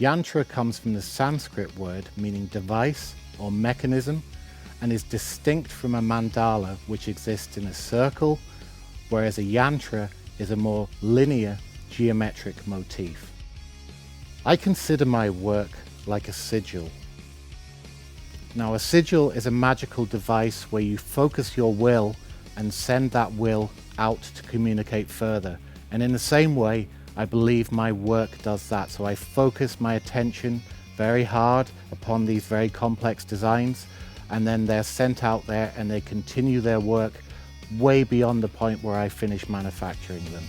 Yantra comes from the Sanskrit word meaning device or mechanism and is distinct from a mandala, which exists in a circle, whereas a yantra is a more linear geometric motif. I consider my work like a sigil. Now, a sigil is a magical device where you focus your will and send that will out to communicate further. And in the same way, I believe my work does that. So I focus my attention very hard upon these very complex designs, and then they're sent out there and they continue their work way beyond the point where I finish manufacturing them.